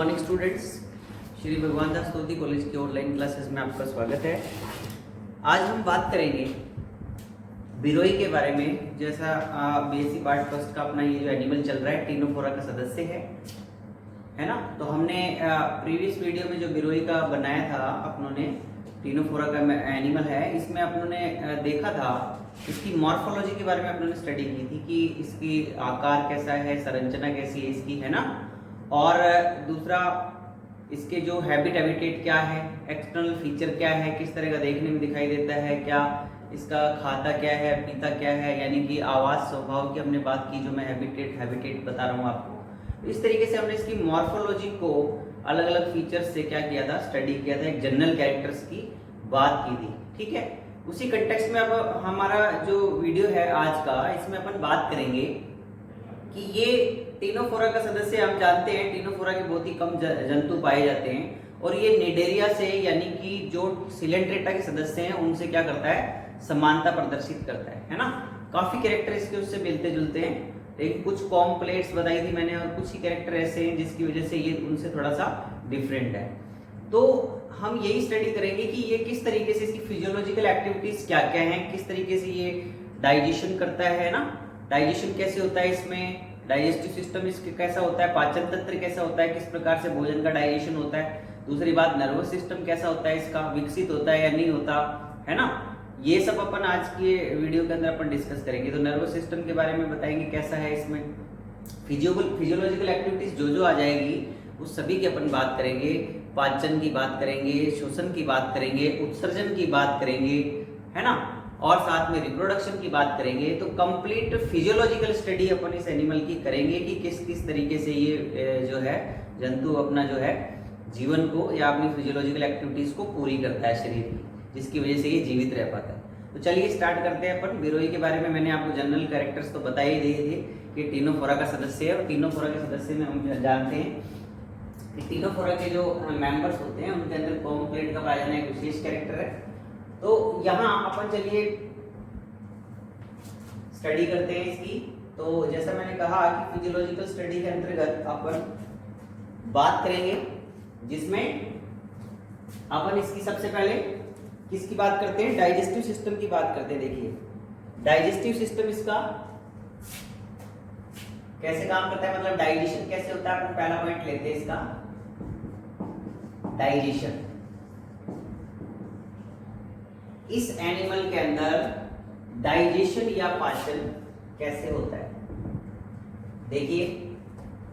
Morning students, Shri भगवान दास तोती college के online classes में आपका स्वागत है। आज हम बात करेंगे बिरोई के बारे में। जैसा बीएससी पार्ट फर्स्ट का अपना ये जो एनिमल चल रहा है टीनोफोरा का सदस्य है ना। तो हमने प्रीवियस वीडियो में जो बिरोई का बनाया था अपनों ने, टीनोफोरा का एनिमल है, इसमें अपनों ने देखा था इसकी मॉर्फोलॉजी के बारे में अपनों ने स्टडी की थी कि इसकी आकार कैसा है, संरचना कैसी है इसकी, है ना। और दूसरा इसके जो हैबिटेट क्या है, एक्सटर्नल फीचर क्या है, किस तरह का देखने में दिखाई देता है, क्या इसका खाता क्या है, पीता क्या है, यानी कि आवाज स्वभाव की हमने बात की, जो मैं हैबिटेट बता रहा हूँ आपको। इस तरीके से हमने इसकी मॉर्फोलॉजी को अलग अलग फीचर्स से क्या किया था, स्टडी किया था, एक जनरल कैरेक्टर्स की बात की थी। ठीक है, उसी कंटेक्स्ट में अब हमारा जो वीडियो है आज का, इसमें अपन बात करेंगे कि ये टीनोफोरा का सदस्य, हम जानते हैं टीनोफोरा के बहुत ही कम जंतु पाए जाते हैं और ये निडेरिया से, यानी कि जो सिलेंड्रेटा के सदस्य हैं उनसे क्या करता है, समानता प्रदर्शित करता है ना। काफी कैरेक्टर इसके उससे मिलते जुलते हैं, लेकिन कुछ कॉम्प्लेट्स बताई थी मैंने और कुछ ही कैरेक्टर ऐसे हैं जिसकी वजह से ये उनसे थोड़ा सा डिफरेंट है। तो हम यही स्टडी करेंगे कि ये किस तरीके से, इसकी फिजियोलॉजिकल एक्टिविटीज क्या क्या हैं, किस तरीके से ये डाइजेशन करता है ना, डाइजेशन कैसे होता है इसमें, डाइजेस्टिव सिस्टम इसके कैसा होता है, पाचन तंत्र कैसा होता है, किस प्रकार से भोजन का डाइजेशन होता है। दूसरी बात, नर्वस सिस्टम कैसा होता है इसका, विकसित होता है या नहीं होता, है ना। ये सब अपन आज के वीडियो के अंदर अपन डिस्कस करेंगे। तो नर्वस सिस्टम के बारे में बताएंगे कैसा है इसमें, फिजियोलॉजिकल एक्टिविटीज जो जो आ जाएगी उस सभी की अपन बात करेंगे। पाचन की बात करेंगे, श्वसन की बात करेंगे, उत्सर्जन की बात करेंगे, है ना, और साथ में रिप्रोडक्शन की बात करेंगे। तो कंप्लीट फिजियोलॉजिकल स्टडी अपन इस एनिमल की करेंगे कि किस किस तरीके से ये जो है जंतु अपना जो है जीवन को या अपनी फिजियोलॉजिकल एक्टिविटीज को पूरी करता है शरीर की, जिसकी वजह से ये जीवित रह पाता है। तो चलिए स्टार्ट करते हैं अपन। बिरोई के बारे में मैंने आपको जनरल कैरेक्टर्स तो बता ही दिए थे कि टीनोफोरा का सदस्य है, और टीनोफोरा के सदस्य में हम जानते हैं कि टीनोफोरा के जो मेंबर्स होते हैं उनके अंदर कॉम्प्लेट का पाया जाना एक विशेष कैरेक्टर है। तो यहाँ अपन चलिए स्टडी करते हैं इसकी। तो जैसा मैंने कहा कि फिजियोलॉजिकल स्टडी के अंतर्गत अपन बात करेंगे, जिसमें अपन इसकी सबसे पहले किसकी बात करते हैं, डाइजेस्टिव सिस्टम की बात करते हैं। देखिए डाइजेस्टिव सिस्टम इसका कैसे काम करता है, मतलब डाइजेशन कैसे होता है। अपन पहला पॉइंट लेते हैं इसका, डाइजेशन। इस एनिमल के अंदर डाइजेशन या पाचन कैसे होता है। देखिए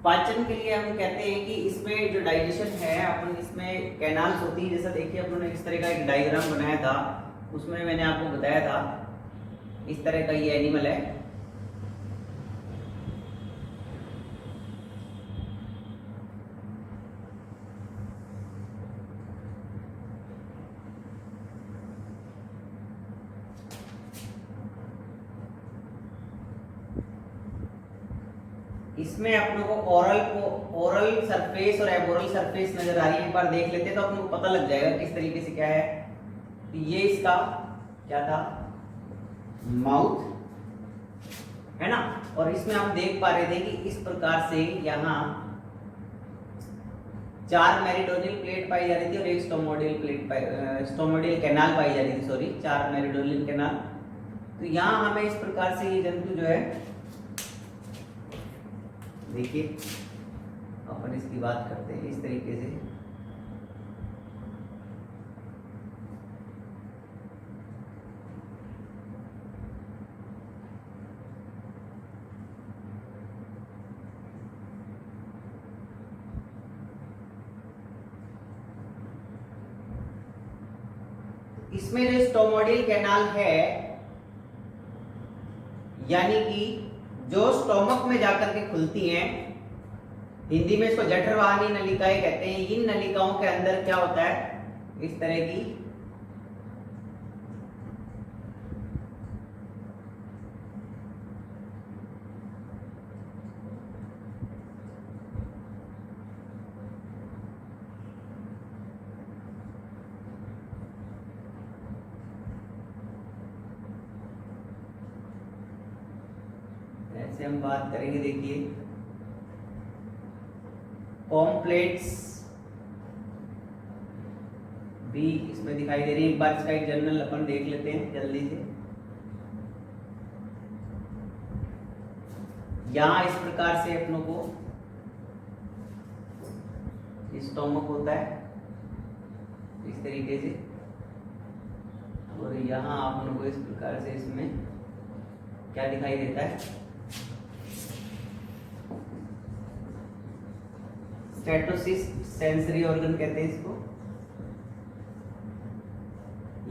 पाचन के लिए हम कहते हैं कि इसमें जो डाइजेशन है, अपन इसमें कैनाल्स होती है। जैसा देखिए अपन ने इस तरह का एक डायग्राम बनाया था, उसमें मैंने आपको बताया था इस तरह का ये एनिमल है। इसमें अपने को ओरल सरफेस और एबोरल सरफेस नजर आ रही है। एक बार देख लेते हैं तो अपने को पता लग जाएगा किस तरीके से क्या है। तो ये इसका क्या था, माउथ है ना, और इसमें हम देख पा रहे थे कि इस प्रकार से यहाँ 4 मेरिडोनियल प्लेट पाई जा रही थी और एक स्टोमोडियल कैनाल पाई जा रही थी, सॉरी 4 मेरिडोनियल कैनाल। तो यहाँ हमें इस प्रकार से ये जंतु जो है, देखिए अपन इसकी बात करते हैं इस तरीके से। इसमें जो स्टोमोडियल कैनाल है, यानी कि जो स्टोमक में जाकर के खुलती हैं, हिंदी में इसको जठरवाहिनी नलिकाएं कहते हैं। इन नलिकाओं के अंदर क्या होता है, इस तरह की ऐसे हम बात करेंगे। देखिए पॉम्पलेट्स भी इसमें दिखाई दे रही है। एक बार इसका एक जनरल अपन देख लेते हैं जल्दी से। यहां इस प्रकार से अपनों को स्टोमक होता है इस तरीके से, और यहाँ आप लोगों को इस प्रकार से इसमें क्या दिखाई देता है, स्टेटोसिस सेंसरी ऑर्गन कहते हैं इसको।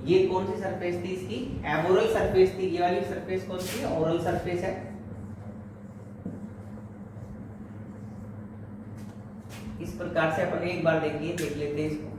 ये कौन सी सरफेस थी इसकी? एबोरल सरफेस थी। ये वाली सरफेस कौन सी है? ओरल सरफेस है। इस प्रकार से अपन एक बार देख लेते हैं इसको।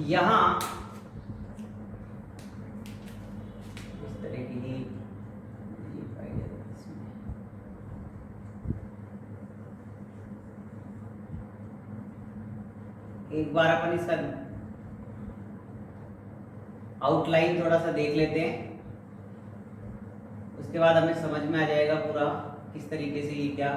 यहां इस तरह की ये फाइल है इसमें। एक बार अपन इसका आउटलाइन थोड़ा सा देख लेते हैं, उसके बाद हमें समझ में आ जाएगा पूरा किस तरीके से ये क्या।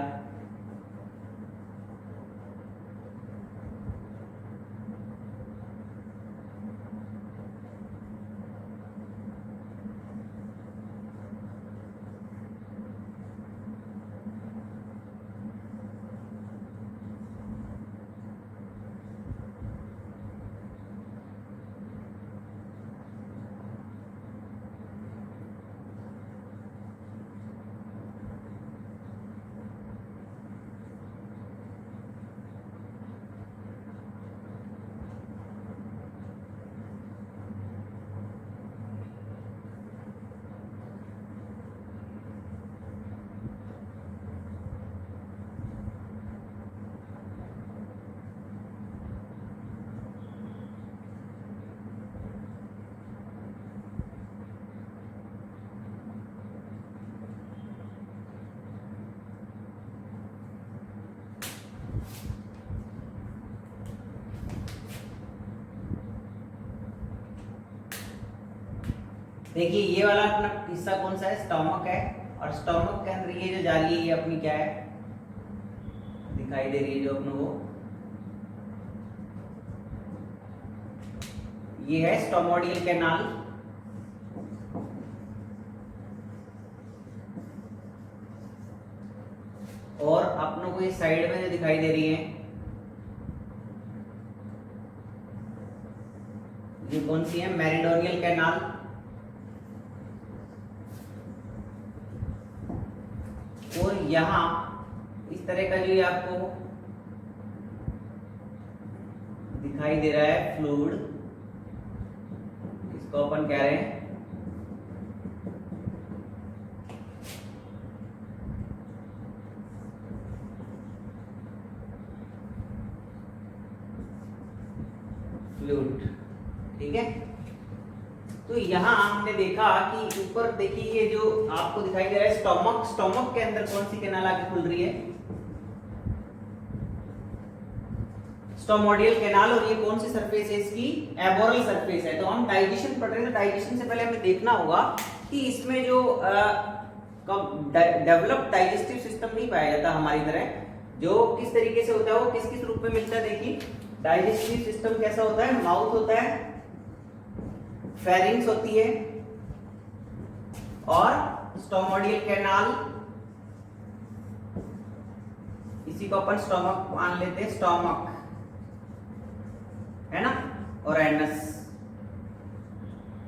देखिए ये वाला अपना हिस्सा कौन सा है? स्टोमक है। और स्टोमक के अंदर ये जो जाली है ये अपनी क्या है दिखाई दे रही है जो अपनों को, ये है स्टोमोडियल कैनाल। और अपनों को ये साइड में जो दिखाई दे रही है ये कौन सी है? Meridional canal. और यहां इस तरह का जो ये आपको दिखाई दे रहा है फ्लूइड, इसको अपन कह रहे हैं फ्लूइड। ठीक है, तो यहां हमने देखा कि ऊपर देखिए ये जो आपको दिखाई दे रहा है स्टोमक, स्टोमक के अंदर कौन सी कैनाल आगे खुल रही है? स्टोमोडियल कैनाल। और ये कौन सी सरफेस है इसकी? एबोरल सरफेस है। तो हम डाइजेशन पढ़ रहे हैं, तो डाइजेशन से पहले हमें देखना होगा कि इसमें जो डेवलप्ड डाइजेस्टिव सिस्टम नहीं पाया जाता हमारी तरह, जो किस तरीके से होता है वो किस किस रूप में मिलता है। देखिए डाइजेस्टिव सिस्टम कैसा होता है? माउथ होता है, फेरिंग्स होती है, और स्टोमोडियल कैनाल, इसी को अपन स्टोमक मान लेते हैं, स्टोमक है ना, और एनस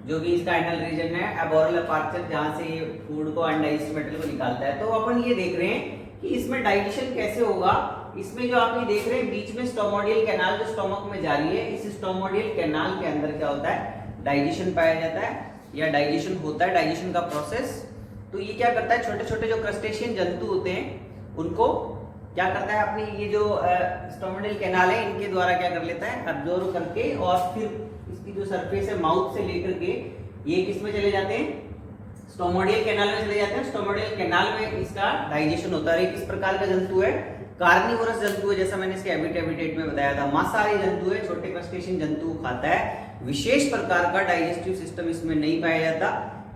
जो भी इसका एनल रीजन है, एबोरल अपर्चर जहां से ये फूड को अनडाइजेस्टेड मेटेरियल को निकालता है। तो अपन ये देख रहे हैं कि इसमें डाइजेशन कैसे होगा। इसमें जो आप ये देख रहे हैं बीच में स्टोमोडियल कैनाल जो स्टोमक में जा रही है, इस स्टोमोडियल कैनाल के अंदर क्या होता है? डाइजेशन पाया जाता है या डाइजेशन होता है, डाइजेशन का प्रोसेस। तो ये क्या करता है? छोटे छोटे जो क्रस्टेशियन जंतु होते हैं उनको क्या करता है, अपनी ये जो स्टोमोडियल कैनाल है इनके द्वारा क्या कर लेता है, अब्जॉर्ब करके, और फिर इसकी जो सरफेस है माउथ से लेकर के ये किस में चले जाते हैं, स्टोमोडियल कैनाल में चले जाते हैं। स्टोमोडियल कैनाल में इसका डाइजेशन होता है। किस प्रकार का जंतु है, कार्निवोरस जंतु है, जैसा मैंने इसके हैबिटेट में बताया था। मांसाहारी जंतु है, छोटे क्रस्टेशियन जंतु खाता है। विशेष प्रकार का डाइजेस्टिव सिस्टम इसमें नहीं पाया जाता।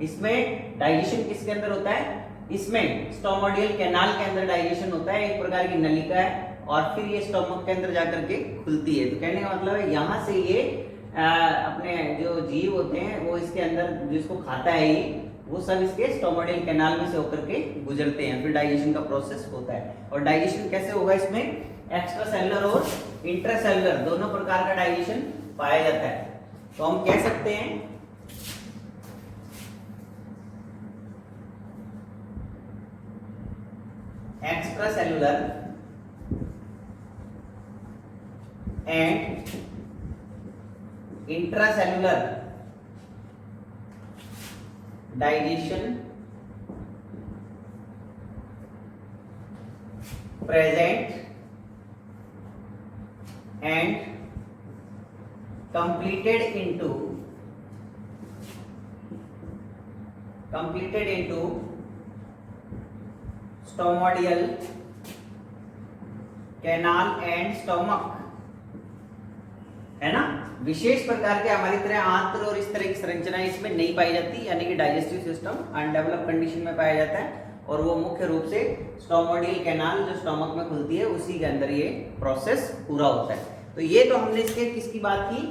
इसमें डाइजेशन किसके अंदर होता है, इसमें स्टोमोडियल कैनाल के अंदर डाइजेशन होता है। एक प्रकार की नलिका है और फिर ये स्टोमक के अंदर जाकर के खुलती है। तो कहने का मतलब है यहाँ से ये अपने जो जीव होते हैं वो इसके अंदर जिसको खाता है ये, वो सब इसके स्टोमोडियल कैनाल में से होकर के गुजरते हैं, फिर डाइजेशन का प्रोसेस होता है। और डाइजेशन कैसे होगा, इसमें एक्स्ट्रा सेलुलर और इंट्रासेलुलर दोनों प्रकार का डाइजेशन पाया जाता है। तो हम कह सकते हैं extra cellular and intracellular digestion present and completed into stomodeal canal and stomach, है ना। विशेष प्रकार के हमारी तरह आंत्र और इस तरह की संरचना इसमें नहीं पाई जाती, यानी कि डाइजेस्टिव सिस्टम अनडेवलप्ड कंडीशन में पाया जाता है। और वो मुख्य रूप से स्टोमोडियल कैनाल जो स्टोमक में खुलती है उसी के अंदर ये प्रोसेस पूरा होता है। तो ये तो हमने इसके किसकी बात की,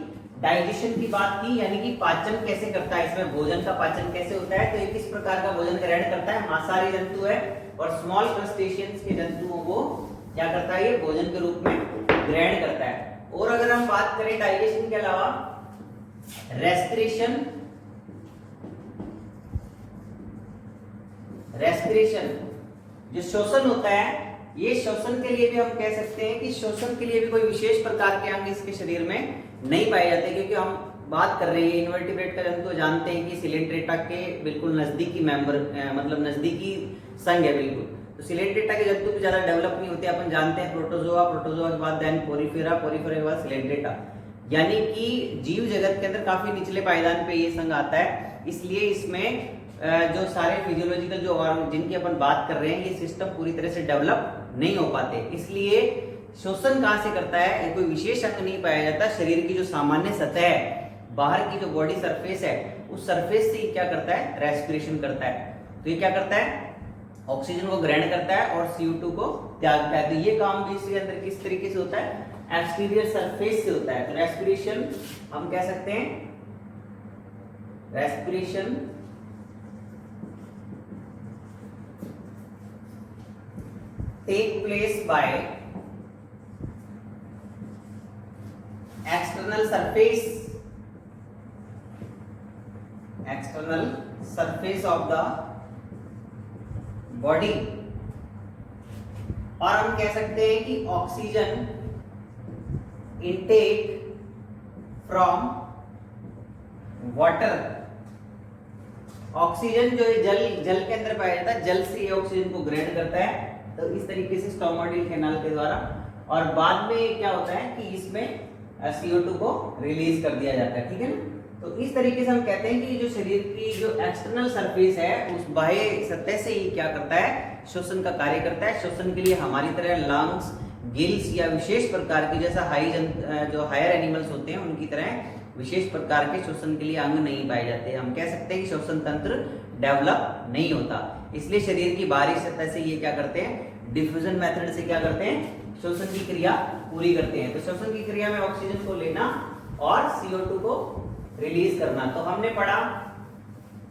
डाइजेशन की बात की, यानी कि पाचन कैसे करता है, इसमें भोजन का पाचन कैसे होता है। तो ये किस प्रकार का भोजन ग्रहण करता है, मांसाहारी जंतु है और स्मॉल क्रस्टेशियंस के जंतुओं को क्या करता है, ये भोजन के रूप में ग्रहण करता है। और अगर हम बात करें डाइजेशन के अलावा रेस्पिरेशन जो शोषण होता है, ये शोषण के लिए भी हम कह सकते हैं कि शोषण के लिए भी कोई विशेष प्रकार के अंग इसके शरीर में नहीं पाए जाते, क्योंकि हम बात कर रहे हैं इन्वर्टिब्रेट का जंतु, जानते हैं कि सिलेंट्रेटा के बिल्कुल नजदीकी मेंबर, मतलब नजदीकी संघ है बिल्कुल। तो सिलेंट्रेटा के जंतु भी ज्यादा डेवलप नहीं होते, अपन जानते हैं प्रोटोजोआ के बाद देन पोरिफेरा के बाद सिलेंट्रेटा, यानी कि जीव जगत के अंदर काफी निचले पायदान पे ये संघ आता है। इसलिए इसमें जो सारे फिजियोलॉजिकल जो ऑर्गन जिनकी अपन बात कर रहे हैं, ये सिस्टम पूरी तरह से डेवलप नहीं हो पाते। इसलिए शोषण कहाँ से करता है, कोई विशेष अंग नहीं पाया जाता। शरीर की जो सामान्य सतह है, बाहर की जो बॉडी सरफेस है, उस सरफेस से क्या करता है, रेस्पिरेशन करता है। तो ये क्या करता है, ऑक्सीजन को ग्रहण करता है और CO2 को त्यागता है। तो ये काम भी इसके अंदर किस तरीके से होता है, एक्सटीरियर सरफेस से होता है। तो रेस्पिरेशन हम कह सकते हैं, respiration take place by external surface of the body। और हम कह सकते हैं कि oxygen intake from water, oxygen जो है जल के अंदर पाया जाता है, जल से ये ऑक्सीजन को ग्रहण करता है। तो इस तरीके से स्टोमोडियल कैनाल के द्वारा, और बाद में क्या होता है कि इसमें CO2 को रिलीज कर दिया जाता है, ठीक है ना। तो इस तरीके से हम कहते हैं कि जो शरीर की जो एक्सटर्नल सरफेस है, उस बाह्य सतह से ही क्या करता है, शोषण का कार्य करता है। शोषण के लिए हमारी तरह लंग्स, गिल्स या विशेष प्रकार की, जैसा जो हायर एनिमल्स होते हैं उनकी तरह विशेष प्रकार के शोषण के लिए अंग नहीं पाए जाते। हम कह सकते हैं कि श्वसन तंत्र डेवलप नहीं होता। इसलिए शरीर की बाहरी सतह से ये क्या करते हैं, डिफ्यूजन मेथड से क्या करते हैं, श्वसन की क्रिया पूरी करते हैं। तो श्वसन की क्रिया में ऑक्सीजन को लेना और CO2 को रिलीज करना। तो हमने पढ़ा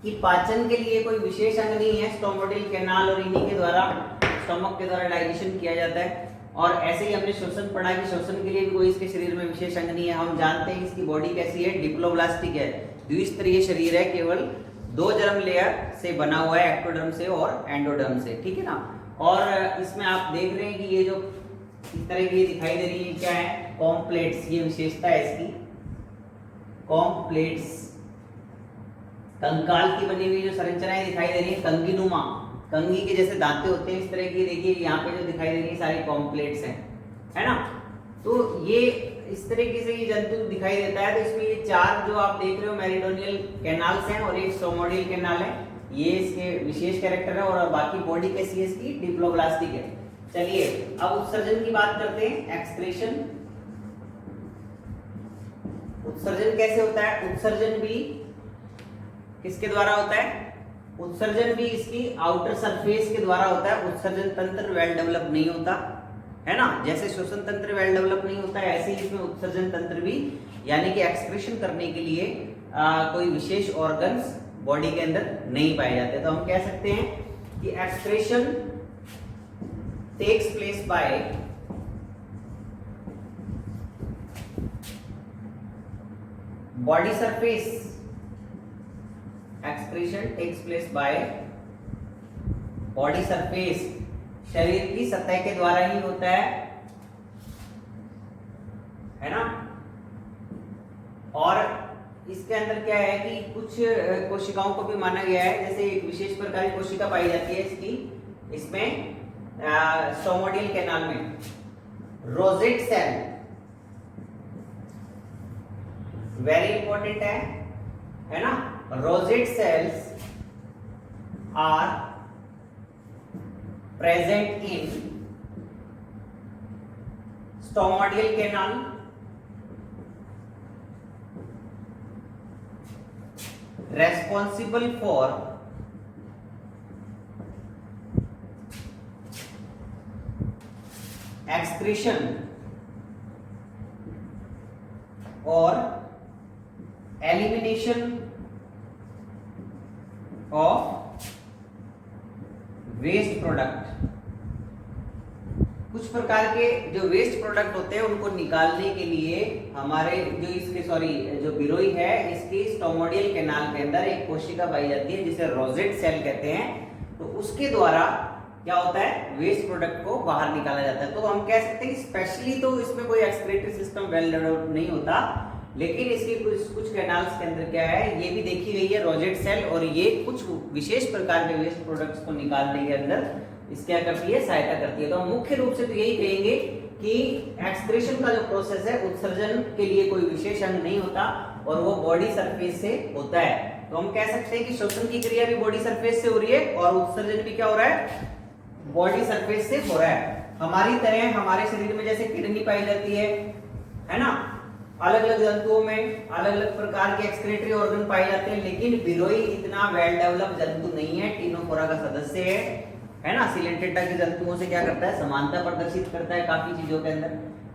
कि पाचन के लिए कोई विशेष अंग नहीं है, स्टोमोडियल कैनाल और इन्हीं के द्वारा, स्टमक के द्वारा डाइजेशन किया जाता है। और ऐसे ही हमने श्वसन पढ़ा कि श्वसन के लिए भी कोई इसके शरीर में विशेष अंग नहीं है। हम जानते हैं इसकी बॉडी कैसी है, डिप्लोब्लास्टिक है, द्विस्तरीय शरीर है, केवल 2 जर्म लेयर से बना हुआ है, एक्टोडर्म से और एंडोडर्म से, ठीक है ना। और इसमें आप देख रहे हैं कि ये जो इस तरह की दिखाई दे रही है, क्या है, कॉम्प्लेट्स, ये विशेषता है इसकी, कॉम्प्लेट्स, कंकाल की बनी हुई जो संरचनाएं दिखाई दे रही है, कंगीनुमा, कंघी के जैसे दांते होते हैं, इस तरह की देखिए यहाँ पे जो दिखाई दे रही है सारी कॉम्प्लेट्स हैं, है ना। तो ये इस तरीके से ये जंतु दिखाई देता है। तो इसमें ये चार जो आप देख रहे हो मेरिडोनियल कैनाल्स हैं और एक स्टोमोडियल कैनाल है, ये इसके विशेष कैरेक्टर है, और बाकी बॉडी कैसी है इसकी, डिप्लोब्लास्टिक है। चलिए अब उत्सर्जन की बात करते हैं, एक्सक्रीशन। उत्सर्जन कैसे होता है? उत्सर्जन भी किसके द्वारा होता है? उत्सर्जन भी इसकी आउटर सरफेस के द्वारा होता है। उत्सर्जन तंत्र वेल डेवलप नहीं होता है ना, जैसे श्वसन तंत्र वेल डेवलप नहीं होता है, ऐसे ही इसमें उत्सर्जन तंत्र भी, यानी कि एक्सक्रीशन करने के लिए कोई विशेष ऑर्गन्स बॉडी के अंदर नहीं पाए जाते। तो हम कह सकते हैं कि excretion takes place by body surface. Excretion takes place by body surface, शरीर की सतह के द्वारा ही होता है ना। और इसके अंदर क्या है कि कुछ कोशिकाओं को भी माना गया है, जैसे एक विशेष प्रकार की कोशिका पाई जाती है इसकी, इसमें स्टोमोडियल कैनाल में रोजेट सेल, वेरी इंपॉर्टेंट है ना। Rosette cells are present in stomatal canal, responsible for excretion or elimination of waste product. कुछ प्रकार के जो वेस्ट प्रोडक्ट होते हैं उनको निकालने के लिए हमारे जो इसके जो बिरोई है, इसकी स्टोमोडियल कैनाल के अंदर एक कोशिका पाई जाती है जिसे रोजेट सेल कहते हैं। तो उसके द्वारा क्या होता है, वेस्ट प्रोडक्ट को बाहर निकाला जाता है। तो हम कह सकते हैं कि स्पेशली तो इसमें कोई एक्सक्रीटरी सिस्टम वेल डेवलप्ड नहीं होता, लेकिन इसके कुछ कैनाल्स के अंदर क्या है, ये भी देखी गई है रोजेट सेल, और ये कुछ विशेष प्रकार के वेस्ट प्रोडक्ट्स को निकालने के अंदर इस क्या करती है, सहायता करती है। तो हम मुख्य रूप से तो यही कहेंगे कि एक्सक्रीशन का जो प्रोसेस है, उत्सर्जन के लिए कोई विशेष अंग नहीं होता और वो बॉडी सरफेस से होता है। तो हम कह सकते हैं कि श्वसन की क्रिया भी बॉडी सरफेस से हो रही है और उत्सर्जन भी क्या हो रहा है, बॉडी सरफेस से हो रहा है। हमारी तरह हमारे शरीर में जैसे किडनी पाई जाती है ना, अलग अलग जंतुओं में अलग अलग प्रकार के एक्सक्रीटरी ऑर्गन पाए जाते हैं, लेकिन बिरोई इतना वेल डेवलप जंतु नहीं है, टीनोफोरा का सदस्य है ना। सिलेंटेटा के जंतुओं से क्या करता है, समानता प्रदर्शित करता है काफी चीजों के अंदर।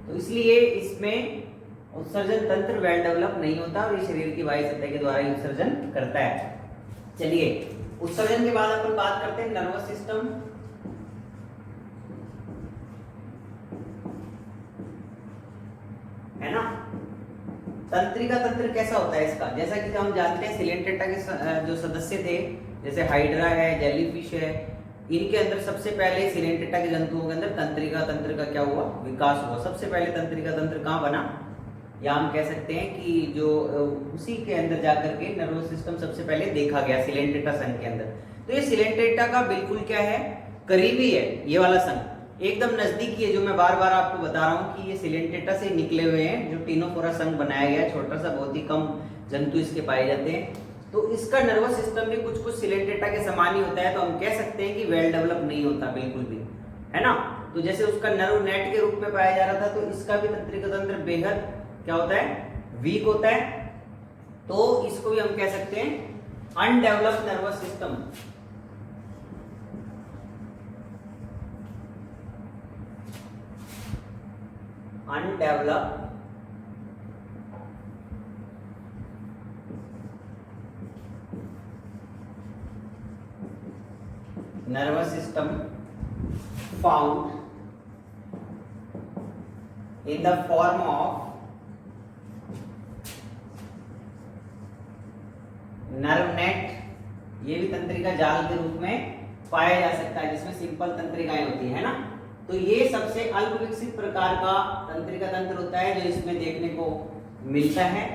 तो इसलिए इसमें उत्सर्जन तंत्र वेल डेवलप नहीं होता और ये शरीर की वायु सतह के द्वारा ही उत्सर्जन करता है। चलिए उत्सर्जन के बाद अपन बात करते हैं नर्वस सिस्टम। है ना, तंत्रिका तंत्र कैसा होता है इसका, जैसा कि हम जानते हैं सिलेंटेटा के जो सदस्य थे, जैसे हाइड्रा है, जेलीफिश है, इनके अंदर सबसे पहले सिलेंटेटा के जंतुओं के अंदर तंत्रिका तंत्र का क्या हुआ, विकास हुआ। सबसे पहले तंत्रिका तंत्र कहाँ बना, या हम कह सकते हैं कि जो उसी के अंदर जाकर के नर्वस सिस्टम सबसे पहले देखा गया, सिलेंटेटा संघ के अंदर। तो ये सिलेंटेटा का बिल्कुल क्या है, करीबी है, ये वाला संघ एकदम नजदीकी है, जो मैं बार बार आपको बता रहा हूँ कि ये सिलेंटेटा से निकले हुए हैं, जो टीनोफोरा संघ बनाया गया है, छोटा सा, बहुत ही कम जंतु इसके पाए जाते हैं। तो इसका नर्वस सिस्टम भी कुछ कुछ सिलेंटेटा के समान ही होता है। तो हम कह सकते हैं कि वेल डेवलप नहीं होता बिल्कुल भी, है ना। तो जैसे उसका नर्व नेट के रूप में पाया जा रहा था, तो इसका भी तंत्रिका तंत्र बेहद क्या होता है, वीक होता है। तो इसको भी हम कह सकते हैं undeveloped nervous system. Undeveloped nervous system found in the form of nerve net, ये भी तंत्रिका जाल के रूप में पाया जा सकता है, जिसमें सिंपल तंत्रिकाएं होती है ना। तो ये सबसे अल्प विकसित प्रकार का तंत्रिका तंत्र होता है जो इसमें देखने को मिलता है।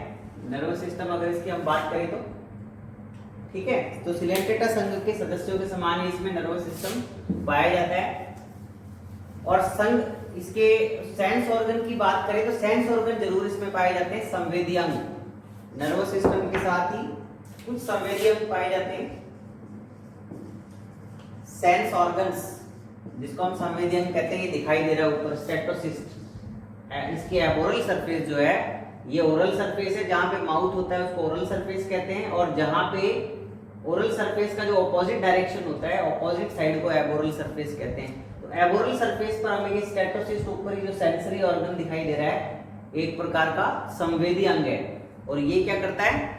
नर्वस सिस्टम अगर इसकी हम बात करें तो ठीक है, तो सिलेंटेटा संघ के सदस्यों के समान ही इसमें नर्वस सिस्टम पाया जाता है। और संघ इसके सेंस ऑर्गन की बात करें तो सेंस ऑर्गन जरूर इसमें पाए जाते हैं, संवेदी अंग। नर्वस सिस्टम के साथ ही कुछ संवेदी अंग पाए जाते हैं, सेंस ऑर्गन्स, जिसको हम संवेदी अंग कहते हैं। ये दिखाई दे रहा है ऊपर, स्टेटोसिस्ट। इसकी एबोरल सरफेस जो है, ये ओरल सरफेस है, जहां पे माउथ होता है उसको ओरल सरफेस कहते हैं, और जहां पे ओरल सरफेस का जो ऑपोजिट डायरेक्शन होता है, ऑपोजिट साइड को एबोरल सरफेस कहते हैं। तो एबोरल सरफेस पर हमें ये स्टेटोसिस्ट ऊपर ही जो सेंसरी ऑर्गन दिखाई दे रहा है, एक प्रकार का संवेदी अंग है। और ये क्या करता है,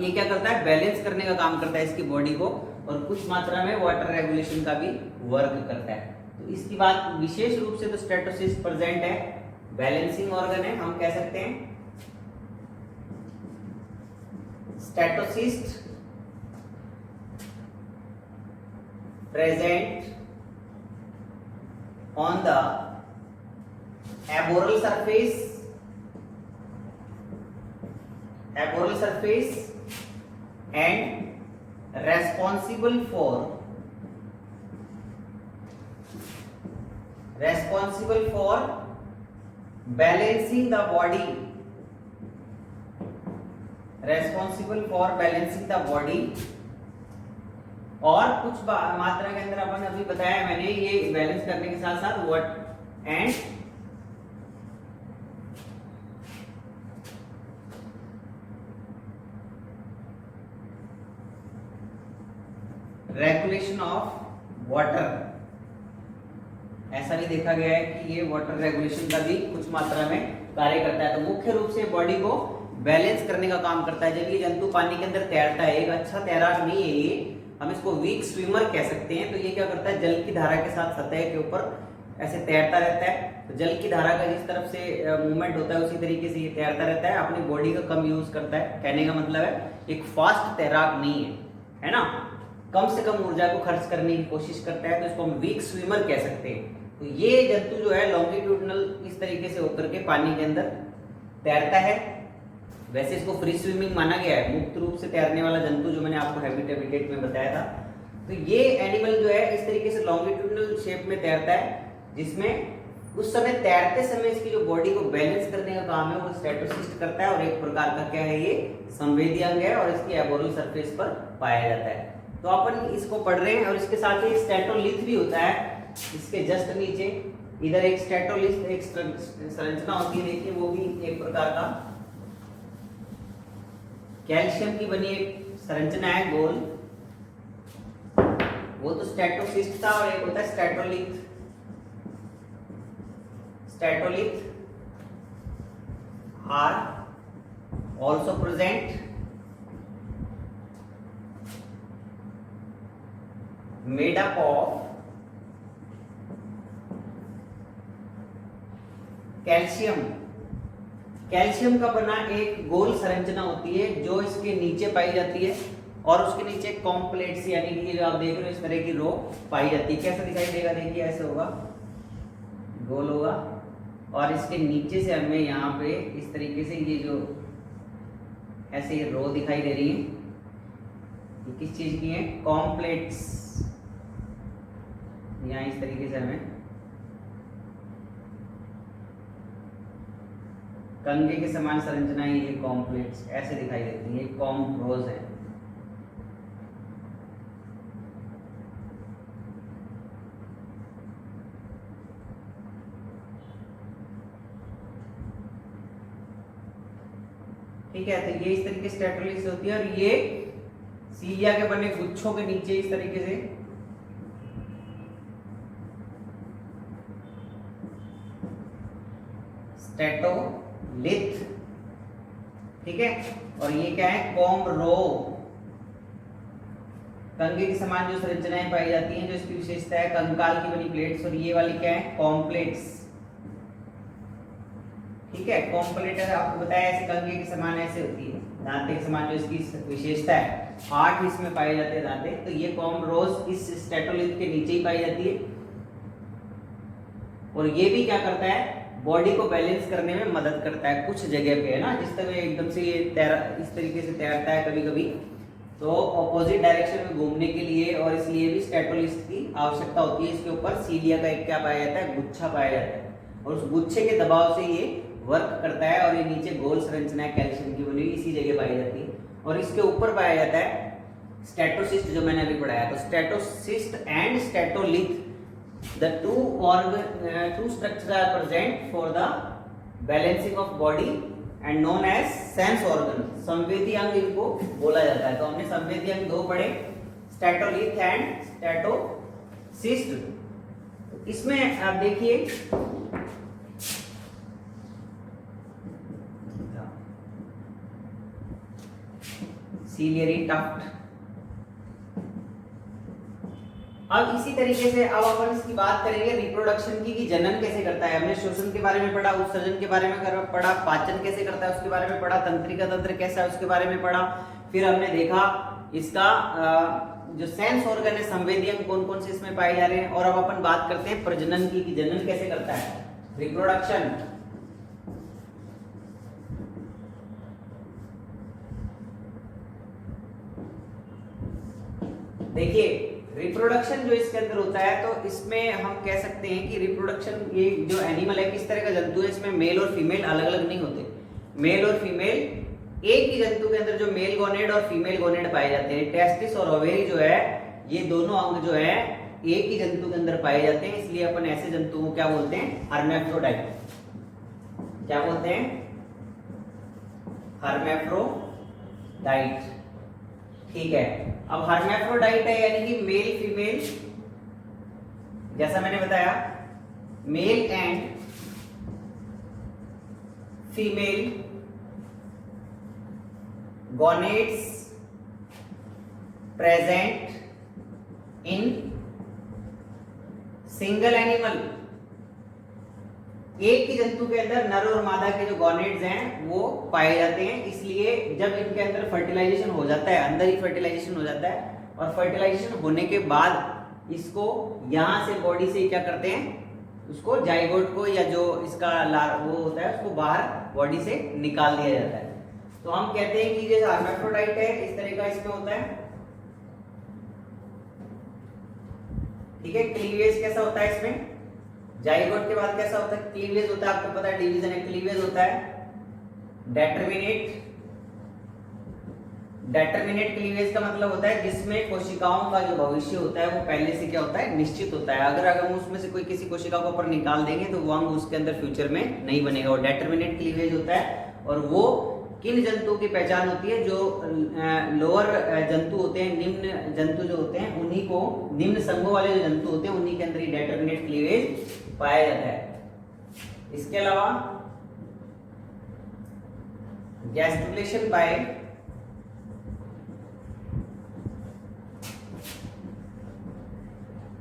ये क्या करता है, बैलेंस करने का काम करता है इसकी बॉडी को, और कुछ मात्रा में वाटर रेगुलेशन का भी वर्क करता है। तो इसकी बात विशेष रूप से तो स्टेटोसिस्ट प्रेजेंट है, बैलेंसिंग ऑर्गन है, हम कह सकते हैं statocyst present on the aboral surface and responsible for balancing the body, और कुछ मात्रा के अंदर अपन अभी बताया मैंने, ये बैलेंस करने के साथ साथ what and regulation of water, ऐसा भी देखा गया है कि ये वाटर रेगुलेशन का भी कुछ मात्रा में कार्य करता है। तो मुख्य रूप से बॉडी को बैलेंस करने का काम करता है। जब ये जंतु पानी के अंदर तैरता है, एक अच्छा तैराक नहीं है ये, हम इसको वीक स्विमर कह सकते हैं। तो ये क्या करता है, जल की धारा के साथ सतह के ऊपर ऐसे तैरता रहता है। तो जल की धारा का जिस तरफ से मूवमेंट होता है उसी तरीके से ये तैरता रहता है, अपनी बॉडी का कम यूज करता है। कहने का मतलब है एक फास्ट तैराक नहीं है ना, कम से कम ऊर्जा को खर्च करने की कोशिश करता है, तो इसको हम वीक स्विमर कह सकते हैं। तो ये जंतु जो है लॉन्गिट्यूडनल इस तरीके से होकर के पानी के अंदर तैरता है। वैसे इसको फ्री स्विमिंग माना गया है, मुक्त रूप से तैरने वाला जंतु, जो मैंने आपको हैबिटेट में बताया था। तो ये एनिमल जो है इस तरीके से लॉन्गिट्यूडनल शेप में तैरता है, जिसमें उस समय तैरते समय इसकी जो बॉडी को बैलेंस करने का काम है वो स्टेटोसिस्ट करता है, और एक प्रकार का क्या है, ये संवेदी अंग है, और इसकी एबोरल सरफेस पर पाया जाता है। तो अपन इसको पढ़ रहे हैं, और इसके साथ ही स्टेटोलिथ भी होता है। इसके जस्ट नीचे इधर एक स्टेटोलिथ, एक संरचना होती है, देखिए वो भी एक प्रकार का कैल्शियम की बनी एक संरचना है गोल, वो तो स्टेटोसिस्ट था, और एक होता है statolith. Statolith are also present made up of calcium. Calcium का बना एक गोल संरचना होती है जो इसके नीचे पाई जाती है, और उसके नीचे कॉम्प्लेक्स यानी कि जो आप देख रहे हो इस तरह की रो पाई जाती है। कैसा दिखाई देगा, देखिए ऐसे होगा, गोल होगा, और इसके नीचे से हमें यहाँ पे इस तरीके से ये जो ऐसे ये रो दिखाई दे रही है, ये किस चीज की है, कॉम्प्लेक्स। यहाँ इस तरीके से हमें कंगे के समान संरचनाएं, ये कॉम्प्लेक्स ऐसे दिखाई देती है, कॉम्ब रोज है। ठीक है, तो ये इस तरीके से स्टेटोलिथ होती है, और ये सीलिया के बने गुच्छों के नीचे इस तरीके से स्टेटोलिथ, ठीक है। और ये क्या है, कॉम्ब रो, कंगे के समान जो संरचनाएं पाई जाती हैं, जो इसकी विशेषता है कंकाल की बनी प्लेट्स, और ये वाली क्या है, कॉम्प्लेट्स। ठीक है, कॉम्प्लेट आपको बताया ऐसे कंगे के समान ऐसे होती है, दांते के समान जो इसकी विशेषता है, 8 इसमें पाए जाते हैं दांते। तो ये कॉम्ब रोज इस स्टेटोलिथ के नीचे ही पाई जाती है, और ये भी क्या करता है, बॉडी को बैलेंस करने में मदद करता है कुछ जगह पे, है ना। जिस तरह एकदम से ये इस तरीके से तैरता है, कभी कभी तो ऑपोजिट डायरेक्शन में घूमने के लिए और इसलिए भी स्टैटोलिस्ट की आवश्यकता होती है। इसके ऊपर सीलिया का एक क्या पाया जाता है, गुच्छा पाया जाता है, और उस गुच्छे के दबाव से ये वर्क करता है, और ये नीचे गोल संरचना है कैल्शियम की बनी हुई, इसी जगह पाई जाती है। और इसके ऊपर पाया जाता है स्टैटोसिस्ट, जो मैंने अभी पढ़ाया। तो statocyst and statolith, the two structures are present for the balancing of body and known as sense organ। संवेदी अंग इनको बोला जाता है। तो हमने संवेदी अंग दो पढ़े, स्टैटोलिथ एंड स्टैटोसिस्ट। इसमें आप देखिए सीलियरी टफ्ट। अब इसी तरीके से अब अपन इसकी बात करेंगे रिप्रोडक्शन की, कि जनन कैसे करता है। हमने श्वसन के बारे में पढ़ा, उत्सर्जन के बारे में पढ़ा, पाचन कैसे करता है उसके बारे में पढ़ा, तंत्रिका तंत्र कैसा है उसके बारे में पढ़ा। फिर हमने देखा इसका जो सेंस ऑर्गन है, संवेदी अंग कौन कौन से इसमें पाए जा रहे हैं। और अब अपन बात करते हैं प्रजनन की, कि जनन कैसे करता है, रिप्रोडक्शन। देखिए रिप्रोडक्शन जो इसके अंदर होता है, तो इसमें हम कह सकते हैं कि रिप्रोडक्शन, ये जो एनिमल है किस तरह का जंतु है, इसमें मेल और फीमेल अलग अलग नहीं होते। मेल और फीमेल एक ही जंतु के अंदर जो मेल गोनेड और फीमेल गोनेड पाए जाते हैं। टेस्टिस और ओवेरी जो है, ये दोनों अंग जो है एक ही जंतु के अंदर पाए जाते हैं, इसलिए अपन ऐसे जंतु को क्या बोलते हैं, हर्मैफ्रोडाइट। क्या बोलते हैं, हर्मैफ्रोडाइट। ठीक है, अब हर्मैफ्रोडाइट है यानी कि मेल फीमेल, जैसा मैंने बताया male and female gonads present in single animal. एक ही जंतु के अंदर नर और मादा के जो गोनेड्स हैं वो पाए जाते हैं, इसलिए जब इनके अंदर फर्टिलाइजेशन हो जाता है, अंदर ही फर्टिलाइजेशन हो जाता है, और फर्टिलाइजेशन होने के बाद इसको यहां से बॉडी से क्या करते हैं, उसको जाइगोट को या जो इसका वो होता है उसको बाहर बॉडी से निकाल दिया जाता है। तो हम कहते हैं कि जैसे हर्मैफ्रोडाइट है इस तरह का इसमें होता है। ठीक है, क्लीवेज कैसा होता है इसमें, जाइगोट के बाद कैसा होता है, क्लीवेज होता है, आपको पता है डिवीजन है, क्लीवेज होता है। डेटर्मिनेट क्लीवेज का मतलब होता है जिसमें कोशिकाओं का जो भविष्य होता है वो पहले से क्या होता है, निश्चित होता है। अगर हम उसमें से कोई किसी कोशिका को ऊपर निकाल देंगे तो वो अंग उसके अंदर फ्यूचर में नहीं बनेगा। वो डेटर्मिनेट क्लीवेज होता है, और वो किन जंतुओं की पहचान होती है, जो लोअर जंतु होते हैं, निम्न जंतु जो होते हैं उन्हीं को, निम्न संघों वाले जो जंतु होते हैं उन्हीं के अंदर ही डेटर्मिनेट क्लीवेज पाया जाता है। इसके अलावा gastrulation by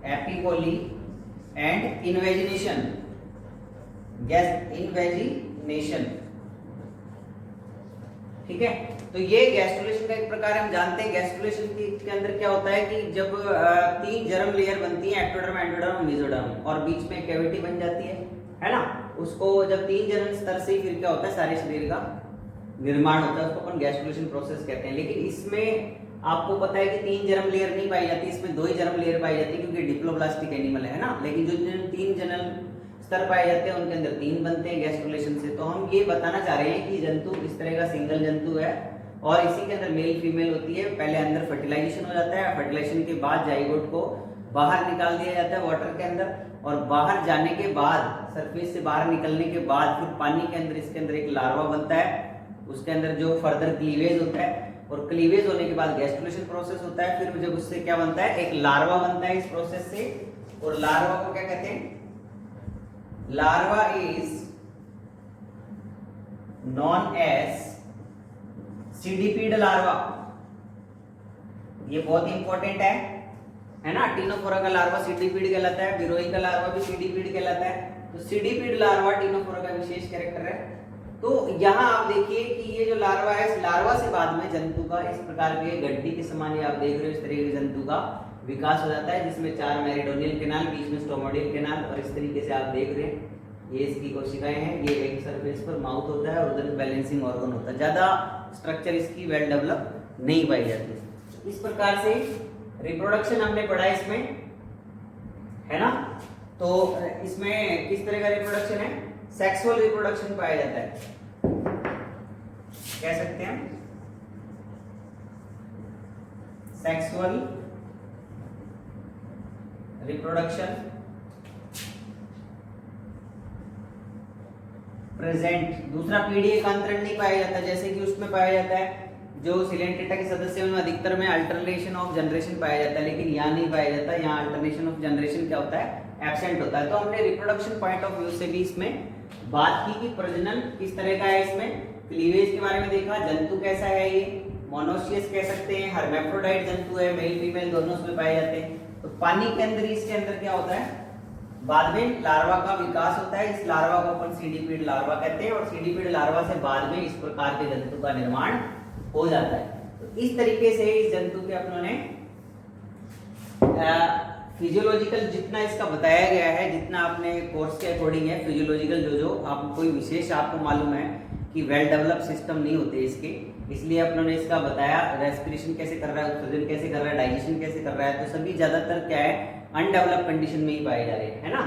epiboly and invagination, invagination. ठीक है, तो ये गैस्ट्रुलेशन का एक प्रकार हम जानते हैं। गैस्ट्रुलेशन के अंदर क्या होता है कि जब तीन जर्म लेयर बनती है, एक्टोडर्म, एंडोडर्म, मेसोडर्म, और बीच में कैविटी बन जाती है ना, उसको जब तीन जर्म स्तर से फिर क्या होता है, सारे शरीर का निर्माण होता है, उसको अपन गैस्ट्रुलेशन प्रोसेस कहते हैं। लेकिन इसमें आपको पता है कि तीन जर्म लेयर नहीं पाई जाती, इसमें दो ही जर्म लेयर पाई जाती है, क्योंकि डिप्लोब्लास्टिक एनिमल है ना। लेकिन जो तीन जर्म स्तर पाए जाते हैं उनके अंदर तीन बनते हैं गैस्ट्रुलेशन से। तो हम ये बताना चाह रहे हैं कि जंतु इस तरह का सिंगल जंतु है, और इसी के अंदर मेल फीमेल होती है। पहले अंदर फर्टिलाइजेशन हो जाता है, फर्टिलाइजेशन के बाद जाइगोट को बाहर निकाल दिया जाता है वाटर के अंदर, और बाहर जाने के बाद, सरफेस से बाहर निकलने के बाद फिर पानी के अंदर इसके अंदर एक लार्वा बनता है, उसके अंदर जो फर्दर क्लीवेज होता है, और क्लीवेज होने के बाद गैस्ट्रुलेशन प्रोसेस होता है। फिर जब उससे क्या बनता है, एक लार्वा बनता है इस प्रोसेस से, और लार्वा को क्या कहते हैं, larva is known as cydippid larva. ये बहुत इंपॉर्टेंट है ना। टीनोफोरा का लार्वा सीडीपीड कहलाता है, बिरोई का लार्वा भी सीडीपीड कहलाता है। तो सीडीपीड लार्वा टीनोफोरा का विशेष कैरेक्टर है। तो यहाँ आप देखिए कि ये जो लार्वा है, इस लार्वा से बाद में जंतु का इस प्रकार के गड्डी के समान आप देख रहे हो, इस तरह के जंतु का विकास हो जाता है, जिसमें 4 मेरिडोनियल कैनाल, बीच में स्टोमोडियल कैनाल, और इस तरीके से आप देख रहे हैं ये इसकी कोशिकाएं हैं। ये एक सरफेस पर माउथ होता है और उधर बैलेंसिंग ऑर्गन होता है। ज्यादा स्ट्रक्चर इसकी वेल डेवलप नहीं पाई जाती। इस प्रकार से रिप्रोडक्शन हमने पढ़ा इसमें, है ना। तो इसमें किस तरह का रिप्रोडक्शन है, सेक्सुअल रिप्रोडक्शन पाया जाता है, कह सकते हैं सेक्सुअल रिप्रोडक्शन प्रेजेंट। दूसरा पीढ़ी एकांतरण नहीं पाया जाता, जैसे कि उसमें पाया जाता है जो सिलेंटेटा के सदस्य में अधिकतर में अल्टरनेशन ऑफ जनरेशन पाया जाता है, लेकिन यहाँ नहीं पाया जाता। यहाँ अल्टरनेशन ऑफ जनरेशन क्या होता है, एब्सेंट होता है। तो हमने रिप्रोडक्शन पॉइंट ऑफ व्यू से भी इसमें बात की कि प्रजनन किस तरह का है, इसमें क्लीवेज के बारे में देखा, जंतु कैसा है, ये मोनोसियस कह सकते हैं, हर्मेफ्रोडाइट जंतु है, मेल फीमेल दोनों उसमें पाए जाते हैं। तो पानी के अंदर, इसके अंदर क्या होता है, बाद में लार्वा का विकास होता है। इस लार्वा को अपन सीडीपीड लार्वा कहते हैं, और सीडीपीड लार्वा से बाद में इस प्रकार के जंतु का निर्माण हो जाता है। तो इस तरीके से इस जंतु के अपनों ने फिजियोलॉजिकल जितना इसका बताया गया है, जितना आपने कोर्स के अकॉर्डिंग है फिजियोलॉजिकल, जो आप कोई विशेष आपको मालूम है कि वेल डेवलप सिस्टम नहीं होते इसके, इसलिए अपनों ने इसका बताया रेस्पिरेशन कैसे कर रहा है, उत्सर्जन कैसे कर रहा है, डाइजेशन कैसे कर रहा है। तो सभी ज्यादातर क्या है, अनडेवलप कंडीशन में ही पाए जा रहे हैं, है ना।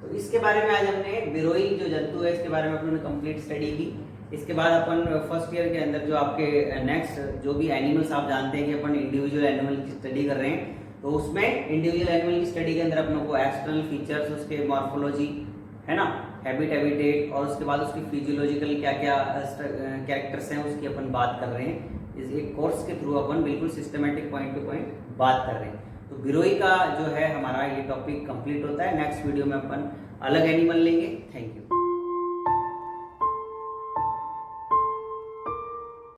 तो इसके बारे में आज हमने बिरोई जो जंतु है इसके बारे में अपनों ने कंप्लीट स्टडी की। इसके बाद अपन फर्स्ट ईयर के अंदर जो आपके नेक्स्ट जो भी एनिमल्स आप जानते हैं कि अपन इंडिविजुअल एनिमल की स्टडी कर रहे हैं, तो उसमें इंडिविजुअल एनिमल की स्टडी के अंदर अपनों को एक्सटर्नल फीचर्स, उसके मॉर्फोलॉजी, है ना, हैबिटेट, और उसके बाद उसकी फिजियोलॉजिकल क्या क्या कैरेक्टर्स हैं उसकी अपन बात कर रहे हैं। इस एक कोर्स के थ्रू अपन बिल्कुल सिस्टमेटिक पॉइंट टू पॉइंट बात कर रहे हैं। तो बिरोई का जो है हमारा ये टॉपिक कंप्लीट होता है। नेक्स्ट वीडियो में अपन अलग एनिमल लेंगे। Thank you.